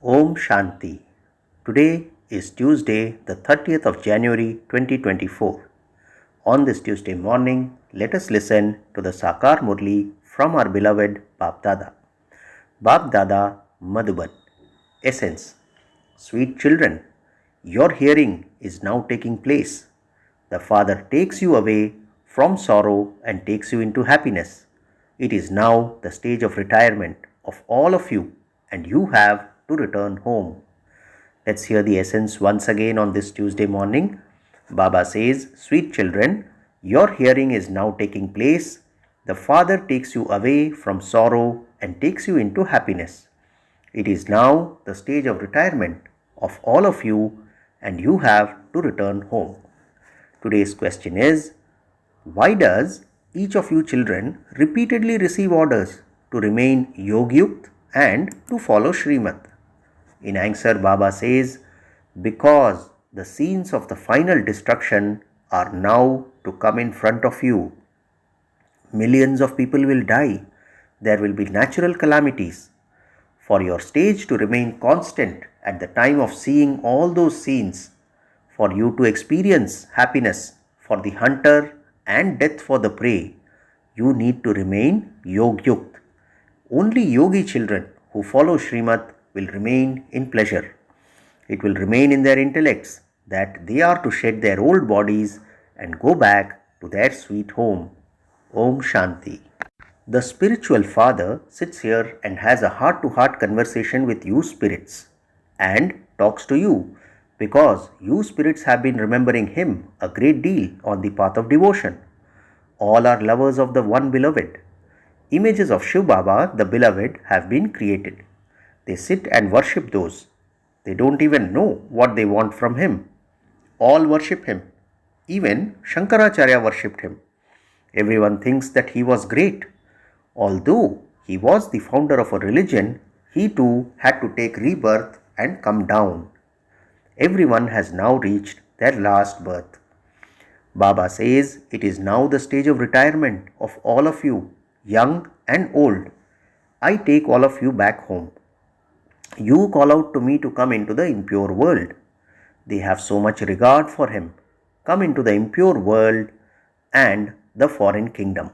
Om Shanti. Today is Tuesday, the 30th of January 2024. On this Tuesday morning, let us listen to the Sakar Murli from our beloved Bap Dada. Bap Dada Madhuban. Essence. Sweet children, your hearing is now taking place. The Father takes you away from sorrow and takes you into happiness. It is now the stage of retirement of all of you, and you have to return home. Let's hear the essence once again on this Tuesday morning. Baba says, sweet children, your hearing is now taking place. The Father takes you away from sorrow and takes you into happiness. It is now the stage of retirement of all of you, and you have to return home. Today's question is, why does each of you children repeatedly receive orders to remain yogyukt and to follow Srimad? In answer, Baba says, because the scenes of the final destruction are now to come in front of you. Millions of people will die. There will be natural calamities. For your stage to remain constant at the time of seeing all those scenes, for you to experience happiness for the hunter and death for the prey, you need to remain yogyukt. Only yogi children who follow Srimad will remain in pleasure. It will remain in their intellects that they are to shed their old bodies and go back to their sweet home. Om Shanti. The spiritual father sits here and has a heart-to-heart conversation with you spirits and talks to you because you spirits have been remembering him a great deal on the path of devotion. All are lovers of the one beloved. Images of Shiv Baba, the beloved, have been created. They sit and worship those. They don't even know what they want from him. All worship him. Even Shankaracharya worshipped him. Everyone thinks that he was great. Although he was the founder of a religion, he too had to take rebirth and come down. Everyone has now reached their last birth. Baba says it is now the stage of retirement of all of you, young and old. I take all of you back home. You call out to me to come into the impure world. They have so much regard for him. Come into the impure world and the foreign kingdom.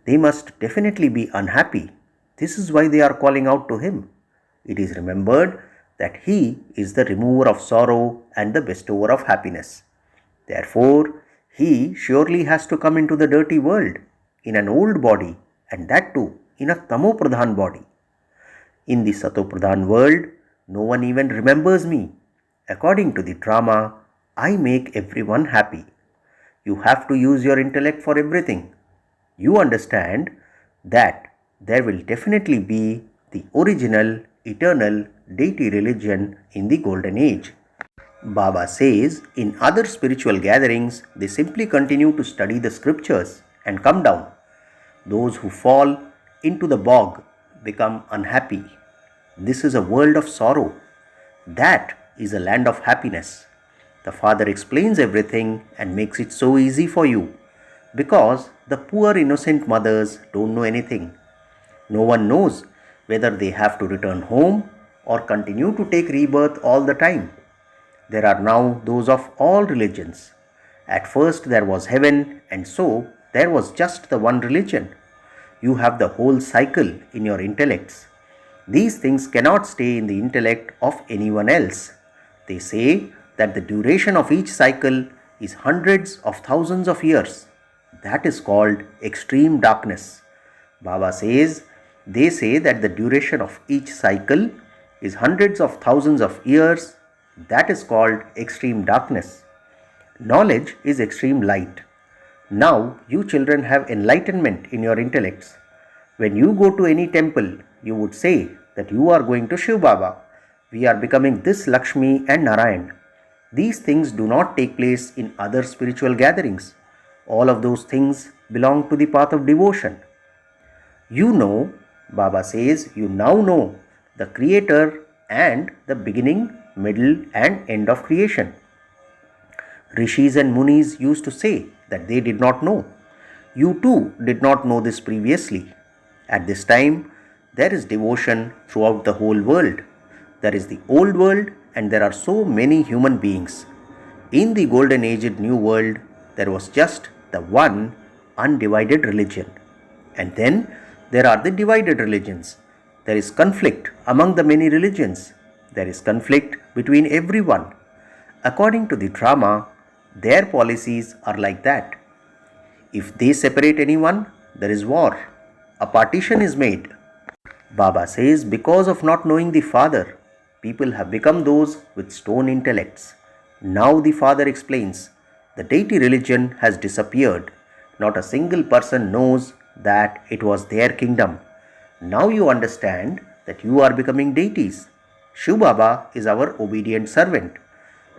They must definitely be unhappy. This is why they are calling out to him. It is remembered that he is the remover of sorrow and the bestower of happiness. Therefore, he surely has to come into the dirty world in an old body, and that too in a tamopradhan body. In the satopradhan world, no one even remembers me. According to the drama, I make everyone happy. You have to use your intellect for everything. You understand that there will definitely be the original, eternal deity religion in the golden age. Baba says in other spiritual gatherings, they simply continue to study the scriptures and come down. Those who fall into the bog become unhappy. This is a world of sorrow. That is a land of happiness. The Father explains everything and makes it so easy for you because the poor innocent mothers don't know anything. No one knows whether they have to return home or continue to take rebirth all the time. There are now those of all religions. At first there was heaven, and so there was just the one religion. You have the whole cycle in your intellects. These things cannot stay in the intellect of anyone else. They say that the duration of each cycle is hundreds of thousands of years. That is called extreme darkness. Baba says, they say that the duration of each cycle is hundreds of thousands of years. That is called extreme darkness. Knowledge is extreme light. Now you children have enlightenment in your intellects. When you go to any temple, you would say that you are going to Shiv Baba. We are becoming this Lakshmi and Narayan. These things do not take place in other spiritual gatherings. All of those things belong to the path of devotion. You know, Baba says, you now know the Creator and the beginning, middle and end of creation. Rishis and Munis used to say that they did not know. You too did not know this previously. At this time, there is devotion throughout the whole world. There is the old world and there are so many human beings. In the golden aged new world, there was just the one undivided religion. And then there are the divided religions. There is conflict among the many religions. There is conflict between everyone. According to the drama, their policies are like that. If they separate anyone, there is war. A partition is made. Baba says because of not knowing the Father, people have become those with stone intellects. Now the Father explains, the deity religion has disappeared. Not a single person knows that it was their kingdom. Now you understand that you are becoming deities. Shiv Baba is our obedient servant.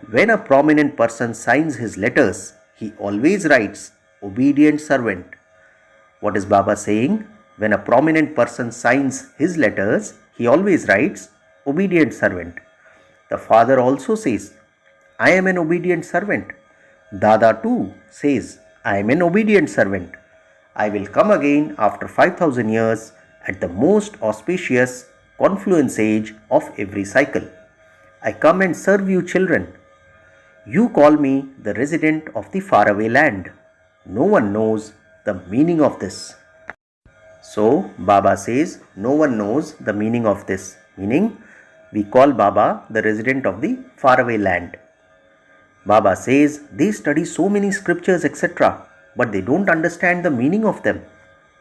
When a prominent person signs his letters, he always writes, obedient servant. What is Baba saying? When a prominent person signs his letters, he always writes, obedient servant. The Father also says, I am an obedient servant. Dada too says, I am an obedient servant. I will come again after 5,000 years at the most auspicious confluence age of every cycle. I come and serve you children. You call me the resident of the faraway land. No one knows the meaning of this. So Baba says, no one knows the meaning of this. Meaning, we call Baba the resident of the faraway land. Baba says they study so many scriptures etc. but they don't understand the meaning of them.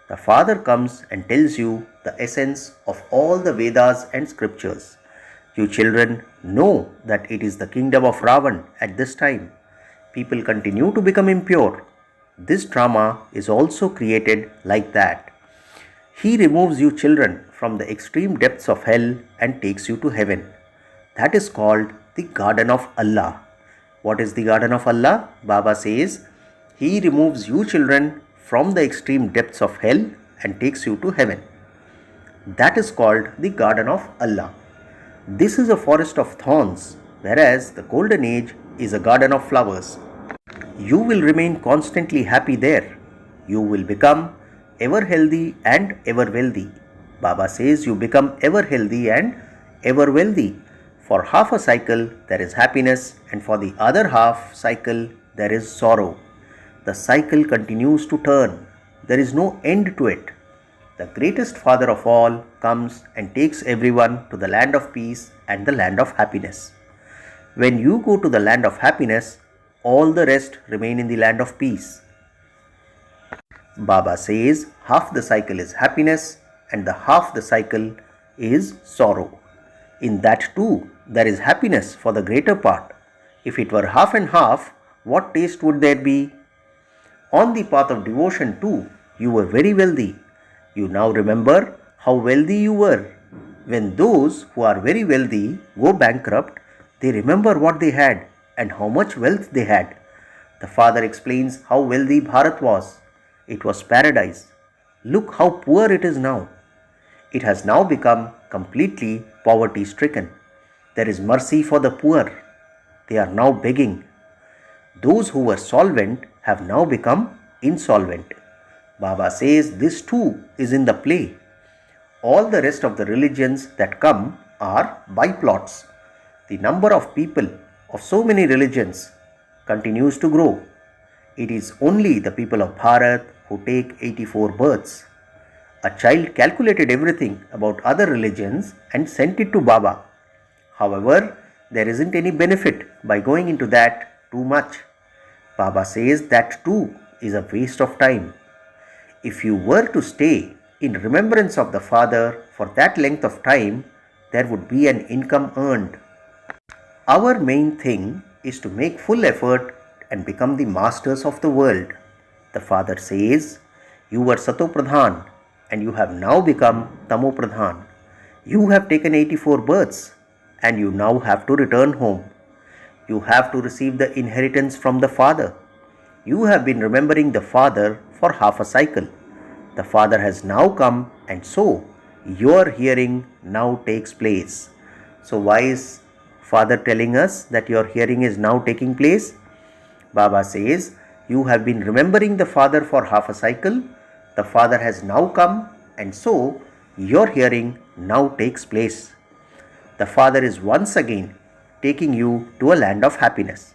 The Father comes and tells you the essence of all the Vedas and scriptures. You children know that it is the kingdom of Ravan at this time. People continue to become impure. This drama is also created like that. He removes you children from the extreme depths of hell and takes you to heaven. That is called the Garden of Allah. What is the Garden of Allah? Baba says, He removes you children from the extreme depths of hell and takes you to heaven. That is called the Garden of Allah. This is a forest of thorns, whereas the golden age is a garden of flowers. You will remain constantly happy there. You will become ever healthy and ever wealthy. Baba says you become ever healthy and ever wealthy. For half a cycle there is happiness and for the other half cycle there is sorrow. The cycle continues to turn. There is no end to it. The greatest Father of all comes and takes everyone to the land of peace and the land of happiness. When you go to the land of happiness, all the rest remain in the land of peace. Baba says half the cycle is happiness and the half the cycle is sorrow. In that too, there is happiness for the greater part. If it were half and half, what taste would there be? On the path of devotion too, you were very wealthy. You now remember how wealthy you were. When those who are very wealthy go bankrupt, they remember what they had and how much wealth they had. The Father explains how wealthy Bharat was. It was paradise. Look how poor it is now. It has now become completely poverty-stricken. There is mercy for the poor. They are now begging. Those who were solvent have now become insolvent. Baba says this too is in the play. All the rest of the religions that come are byplots. The number of people of so many religions continues to grow. It is only the people of Bharat who take 84 births. A child calculated everything about other religions and sent it to Baba. However, there isn't any benefit by going into that too much. Baba says that too is a waste of time. If you were to stay in remembrance of the Father for that length of time, there would be an income earned. Our main thing is to make full effort and become the masters of the world. The Father says, you were Sato Pradhan and you have now become Tamo Pradhan. You have taken 84 births and you now have to return home. You have to receive the inheritance from the Father. You have been remembering the Father for half a cycle. The Father has now come and so your hearing now takes place. So why is Father telling us that your hearing is now taking place? Baba says, you have been remembering the Father for half a cycle. The Father has now come and so your hearing now takes place. The Father is once again taking you to a land of happiness.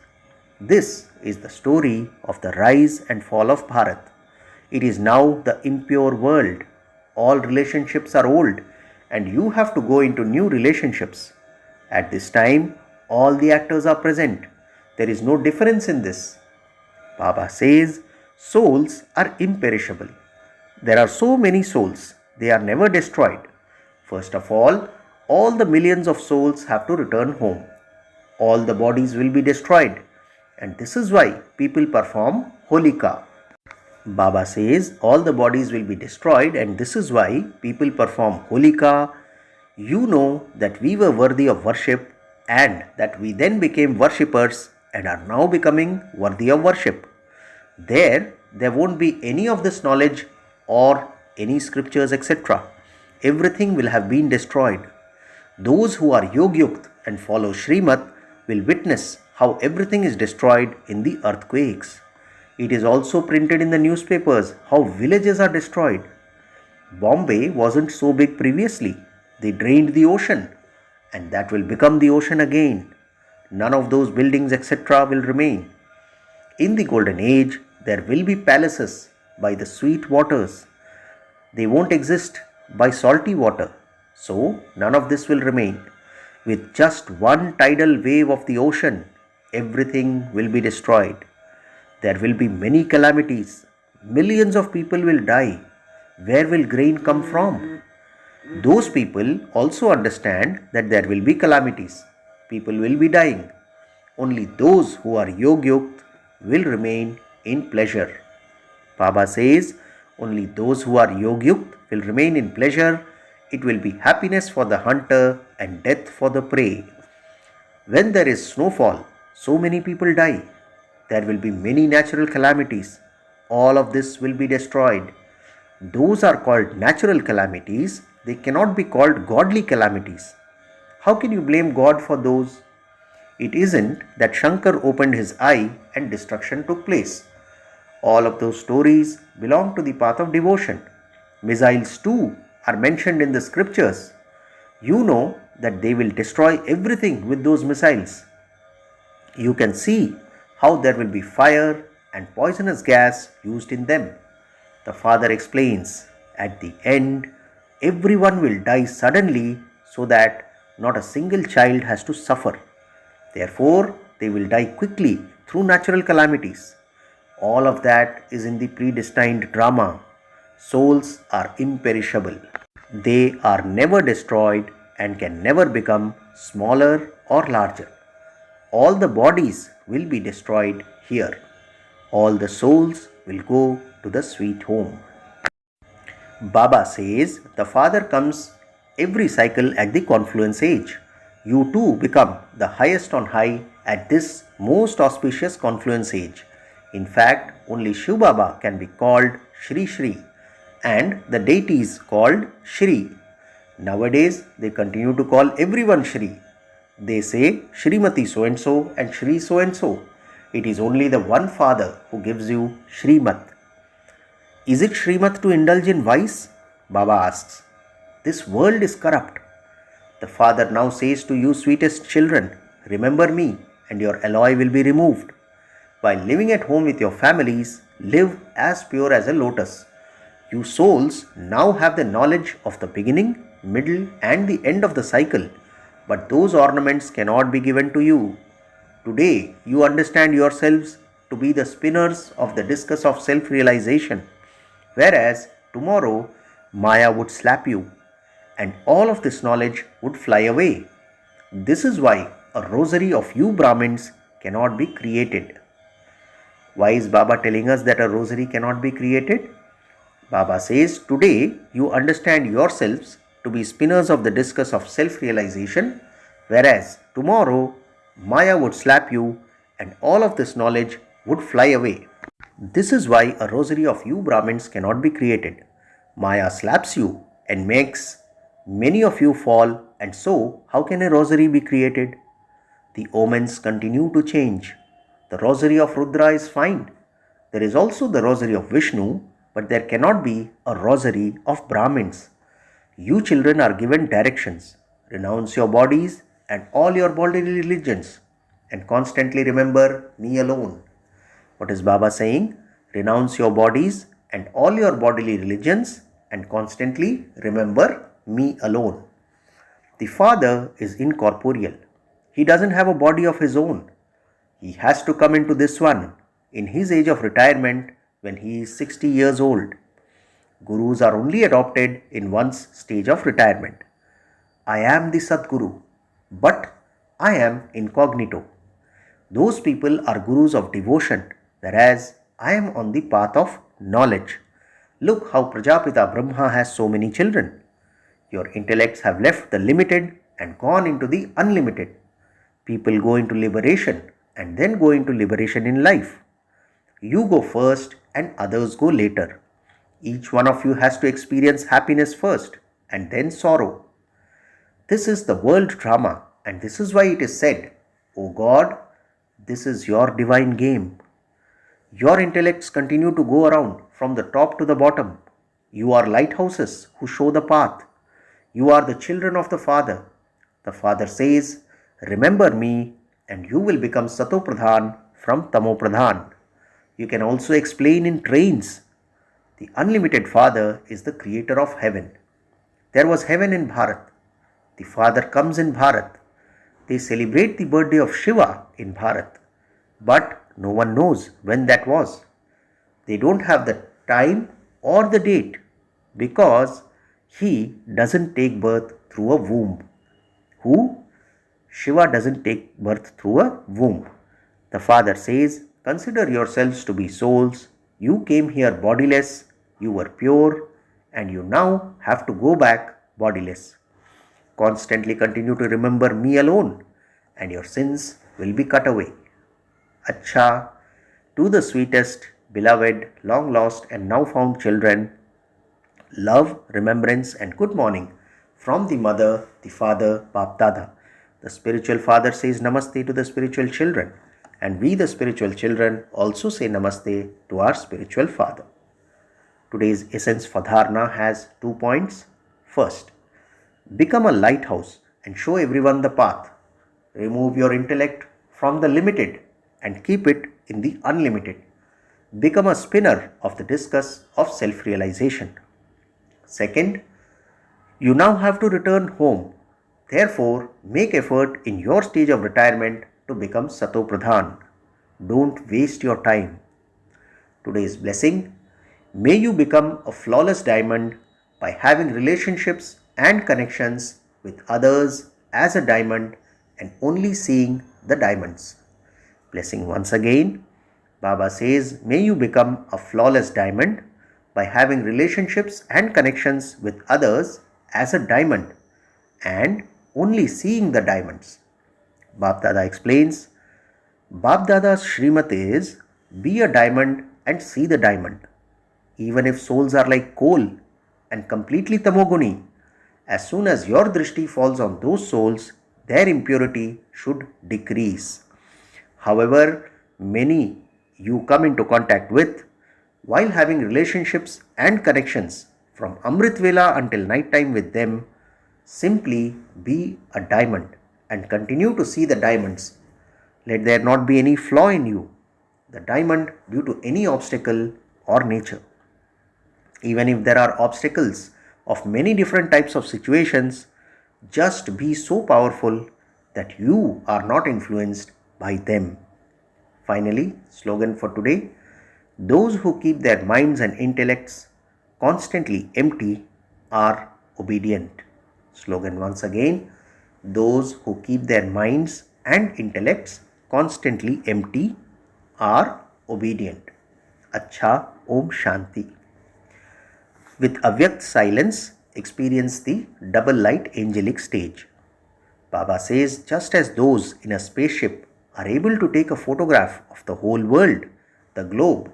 This is the story of the rise and fall of Bharat. It is now the impure world. All relationships are old, and you have to go into new relationships. At this time, all the actors are present. There is no difference in this. Baba says souls are imperishable. There are so many souls, they are never destroyed. First of all the millions of souls have to return home. All the bodies will be destroyed, and this is why people perform Holika. Baba says all the bodies will be destroyed, and this is why people perform Holika. You know that we were worthy of worship, and that we then became worshippers and are now becoming worthy of worship. There won't be any of this knowledge or any scriptures, etc. Everything will have been destroyed. Those who are Yogyukt and follow Srimat will witness how everything is destroyed in the earthquakes. It is also printed in the newspapers how villages are destroyed. Bombay wasn't so big previously. They drained the ocean, and that will become the ocean again. None of those buildings, etc., will remain. In the golden age, there will be palaces by the sweet waters. They won't exist by salty water. So, none of this will remain. With just one tidal wave of the ocean, everything will be destroyed. There will be many calamities. Millions of people will die. Where will grain come from? Those people also understand that there will be calamities. People will be dying. Only those who are Yogyukt will remain in pleasure. Baba says, only those who are Yogyukt will remain in pleasure. It will be happiness for the hunter and death for the prey. When there is snowfall, so many people die. There will be many natural calamities. All of this will be destroyed. Those are called natural calamities. They cannot be called godly calamities. How can you blame God for those? It isn't that Shankar opened his eye and destruction took place. All of those stories belong to the path of devotion. Missiles too are mentioned in the scriptures. You know that they will destroy everything with those missiles. You can see how there will be fire and poisonous gas used in them. The Father explains, at the end, everyone will die suddenly so that not a single child has to suffer. Therefore, they will die quickly through natural calamities. All of that is in the predestined drama. Souls are imperishable. They are never destroyed and can never become smaller or larger. All the bodies will be destroyed here. All the souls will go to the sweet home. Baba says the Father comes every cycle at the confluence age. You too become the highest on high at this most auspicious confluence age. In fact, only Shiv Baba can be called Shri Shri and the deities called Shri. Nowadays, they continue to call everyone Shri. They say Shrimati so and Shri so and so. It is only the one Father who gives you Shrimat. Is it Shrimat to indulge in vice? Baba asks. This world is corrupt. The Father now says to you sweetest children, remember me and your alloy will be removed. By living at home with your families, live as pure as a lotus. You souls now have the knowledge of the beginning, middle and the end of the cycle, but those ornaments cannot be given to you. Today you understand yourselves to be the spinners of the discus of self-realization, whereas tomorrow Maya would slap you and all of this knowledge would fly away. This is why a rosary of you Brahmins cannot be created. Why is Baba telling us that a rosary cannot be created? Baba says, today you understand yourselves to be spinners of the discus of self-realization, whereas tomorrow Maya would slap you and all of this knowledge would fly away. This is why a rosary of you Brahmins cannot be created. Maya slaps you and makes many of you fall, and so how can a rosary be created? The omens continue to change. The rosary of Rudra is fine. There is also the rosary of Vishnu, but there cannot be a rosary of Brahmins. You children are given directions. renounce your bodies and all your bodily religions, and constantly remember me alone. What is Baba saying? Renounce your bodies and all your bodily religions and constantly remember me alone. The Father is incorporeal. He doesn't have a body of his own. He has to come into this one in his age of retirement when he is 60 years old. Gurus are only adopted in one's stage of retirement. I am the Sadguru, but I am incognito. Those people are gurus of devotion, whereas I am on the path of knowledge. Look how Prajapita Brahma has so many children. Your intellects have left the limited and gone into the unlimited. People go into liberation and then go into liberation in life. You go first and others go later. Each one of you has to experience happiness first and then sorrow. This is the world drama, and this is why it is said, O God, this is your divine game. Your intellects continue to go around from the top to the bottom. You are lighthouses who show the path. You are the children of the Father. The Father says, remember me and you will become Sato Pradhan from Tamo Pradhan. You can also explain in trains. The unlimited Father is the creator of heaven. There was heaven in Bharat. The Father comes in Bharat. They celebrate the birthday of Shiva in Bharat. But no one knows when that was. They don't have the time or the date because he doesn't take birth through a womb. Who? Shiva doesn't take birth through a womb. The Father says, consider yourselves to be souls. You came here bodiless, you were pure, and you now have to go back bodiless. Constantly continue to remember me alone, and your sins will be cut away. Acha, to the sweetest, beloved, long lost and now found children, love, remembrance and good morning from the mother, the father, Bap Dada. The spiritual father says namaste to the spiritual children, and we the spiritual children also say namaste to our spiritual father. Today's essence for dharana has 2 points. First, become a lighthouse and show everyone the path. Remove your intellect from the limited and keep it in the unlimited. Become a spinner of the discus of self-realization. Second, you now have to return home. Therefore, make effort in your stage of retirement to become Sato Pradhan. Don't waste your time. Today's blessing, may you become a flawless diamond by having relationships and connections with others as a diamond and only seeing the diamonds. Blessing once again, Baba says, may you become a flawless diamond by having relationships and connections with others as a diamond and only seeing the diamonds. Bap Dada explains, Bap Dada's Shrimat is, be a diamond and see the diamond. Even if souls are like coal and completely tamoguni, as soon as your drishti falls on those souls, their impurity should decrease. However, many you come into contact with, while having relationships and connections from Amrit Vela until night time with them, simply be a diamond and continue to see the diamonds. Let there not be any flaw in you, the diamond due to any obstacle or nature. Even if there are obstacles of many different types of situations, just be so powerful that you are not influenced by them. Finally, slogan for today, those who keep their minds and intellects constantly empty are obedient. Slogan once again, those who keep their minds and intellects constantly empty are obedient. Acha, Om Shanti. With avyakt silence, experience the double light angelic stage. Baba says, just as those in a spaceship are able to take a photograph of the whole world, the globe,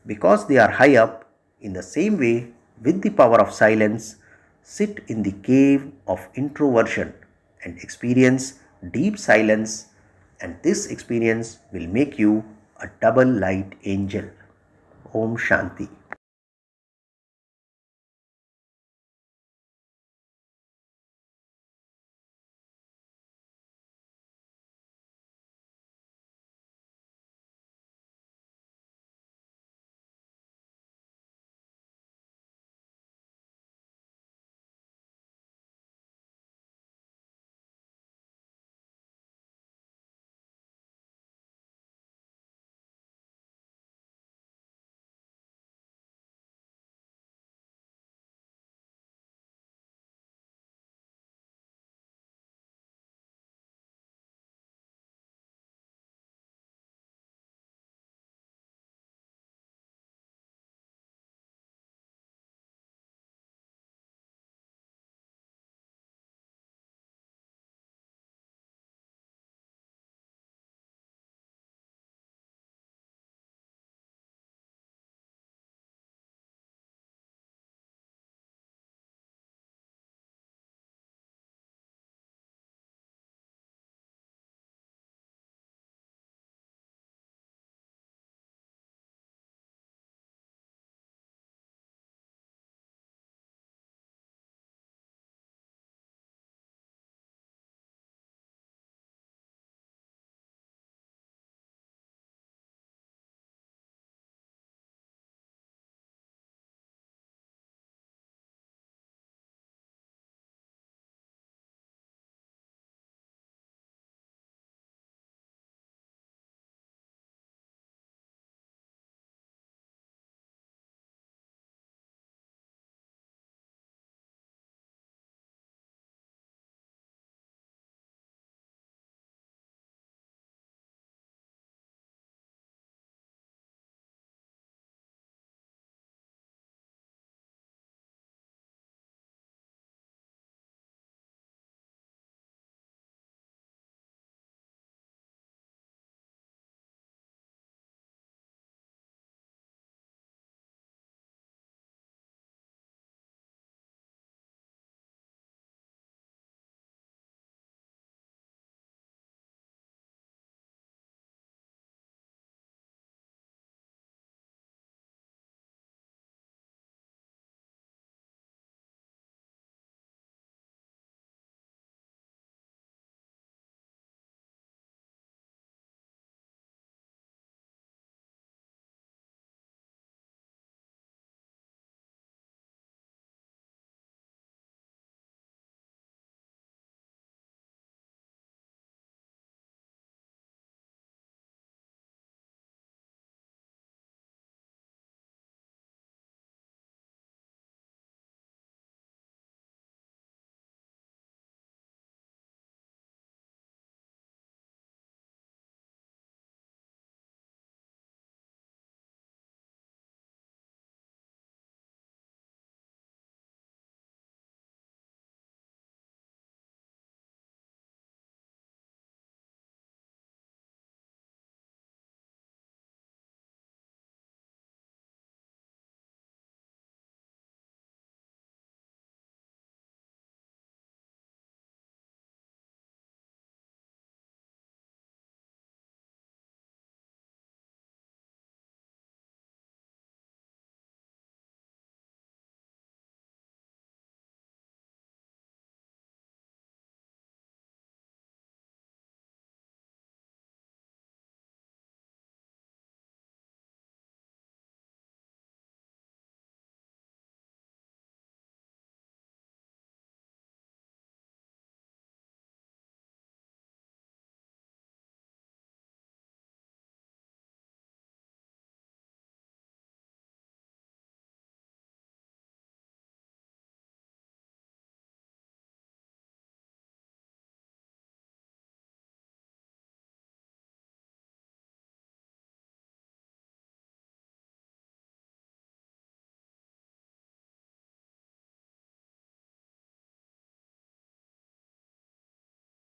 because they are high up, in the same way, with the power of silence, sit in the cave of introversion and experience deep silence, and this experience will make you a double light angel. Om Shanti.